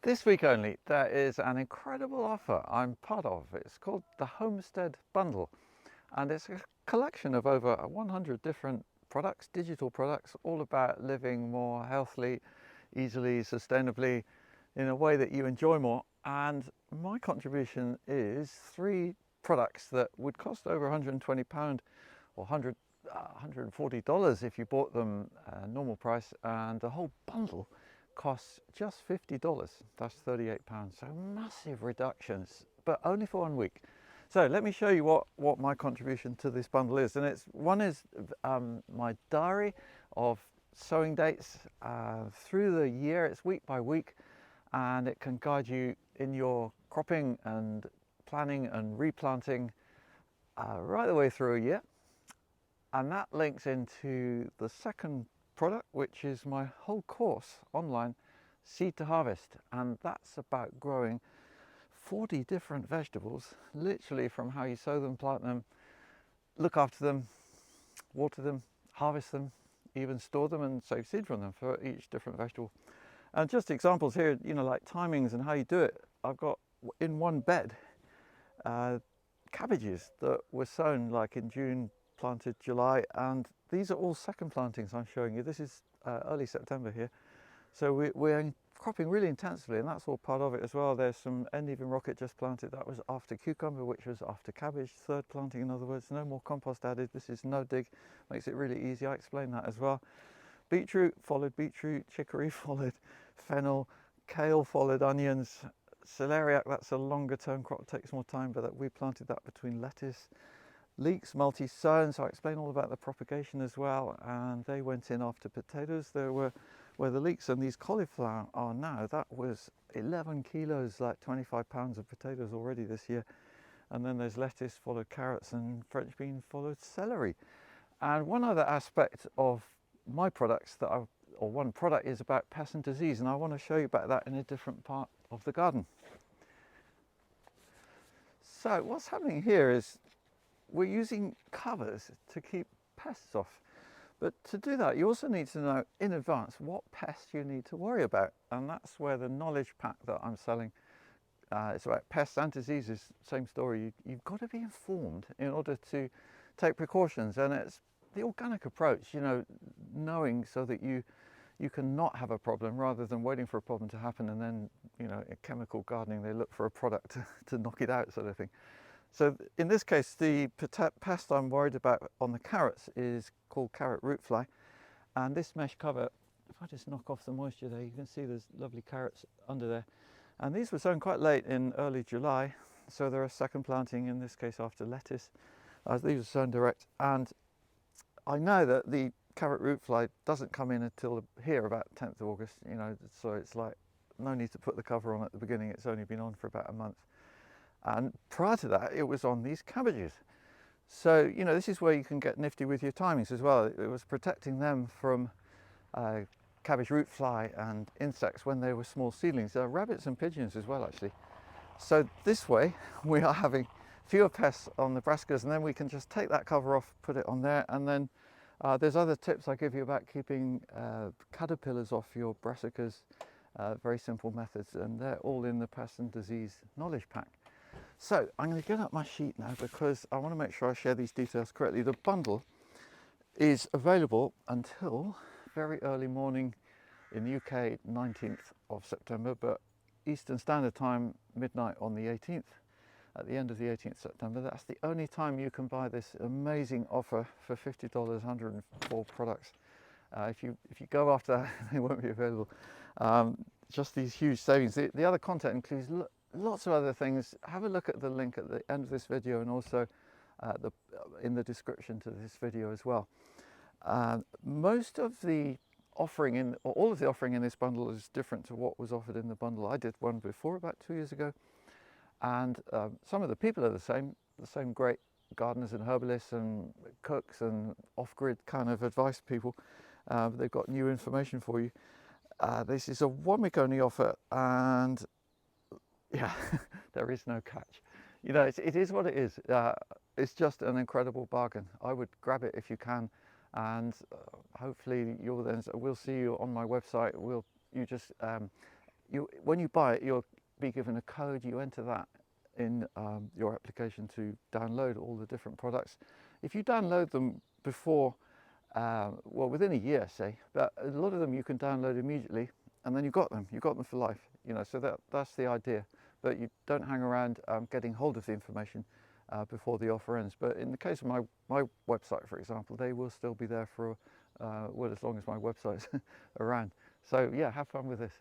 This week only, there is an incredible offer I'm part of. It's called the Homestead Bundle, and it's a collection of over 100 different products, digital products, all about living more healthily, easily, sustainably, in a way that you enjoy more. And my contribution is 3 products that would cost over £120 or $140 if you bought them normal price, and the whole bundle costs just $50. That's £38. So massive reductions, but only for 1 week. So let me show you what my contribution to this bundle is. And one is my diary of sowing dates through the year. It's week by week, and it can guide you in your cropping and planning and replanting right the way through a year. And that links into the second product, which is my whole course online, Seed to Harvest. And that's about growing 40 different vegetables, literally from how you sow them, plant them, look after them, water them, harvest them, even store them and save seed from them for each different vegetable. And just examples here, like timings and how you do it. I've got in one bed cabbages that were sown like in June, planted July, and these are all second plantings I'm showing you. This is early September here, so we're cropping really intensively, and that's all part of it as well. There's some endive rocket just planted. That was after cucumber, which was after cabbage, third planting, in other words. No more compost added. This is no dig, makes it really easy. I explain that as well. Beetroot followed beetroot, chicory followed fennel, kale followed onions, celeriac, that's a longer term crop, takes more time, but we planted that between lettuce. Leeks multi-sown, so I explain all about the propagation as well, and they went in after potatoes. There were where the leeks and these cauliflower are now. That was 11 kilos, like 25 pounds of potatoes already this year. And then there's lettuce, followed carrots, and French bean followed celery. And one other aspect of my products or one product is about pest and disease, and I want to show you about that in a different part of the garden. So what's happening here is we're using covers to keep pests off. But to do that, you also need to know in advance what pests you need to worry about. And that's where the knowledge pack that I'm selling, it's about pests and diseases, same story. You've got to be informed in order to take precautions. And it's the organic approach, knowing so that you can not have a problem rather than waiting for a problem to happen. And then, in chemical gardening, they look for a product to knock it out, sort of thing. So in this case, the pest I'm worried about on the carrots is called carrot root fly. And this mesh cover, if I just knock off the moisture there, you can see there's lovely carrots under there. And these were sown quite late in early July. So they're a second planting, in this case after lettuce. These were sown direct. And I know that the carrot root fly doesn't come in until here about 10th of August, so it's like no need to put the cover on at the beginning. It's only been on for about a month. And prior to that, it was on these cabbages. So, this is where you can get nifty with your timings as well. It was protecting them from cabbage root fly and insects when they were small seedlings. There are rabbits and pigeons as well, actually. So this way, we are having fewer pests on the brassicas, and then we can just take that cover off, put it on there, and then there's other tips I give you about keeping caterpillars off your brassicas. Very simple methods, and they're all in the pest and disease knowledge pack. So I'm going to get up my sheet now because I want to make sure I share these details correctly. The bundle is available until very early morning in the UK, 19th of September, but Eastern Standard Time, midnight on the 18th, at the end of the 18th September. That's the only time you can buy this amazing offer for $50, 104 products. If you go after that, they won't be available. Just these huge savings. The other content includes lots of other things. Have a look at the link at the end of this video, and also in the description to this video as well. Most of the offering or all of the offering in this bundle is different to what was offered in the bundle. I did one before about 2 years ago, and some of the people are the same great gardeners and herbalists and cooks and off-grid kind of advice people. They've got new information for you. This is a 1 week only offer, and yeah, there is no catch. It is what it is. It's just an incredible bargain. I would grab it if you can, and hopefully we'll see you on my website. You just when you buy it, you'll be given a code. You enter that in your application to download all the different products. If you download them before, well, within a year, say, but a lot of them you can download immediately, and then you've got them for life. So that's the idea. But you don't hang around getting hold of the information before the offer ends. But in the case of my website, for example, they will still be there for well, as long as my website's around. So yeah, have fun with this.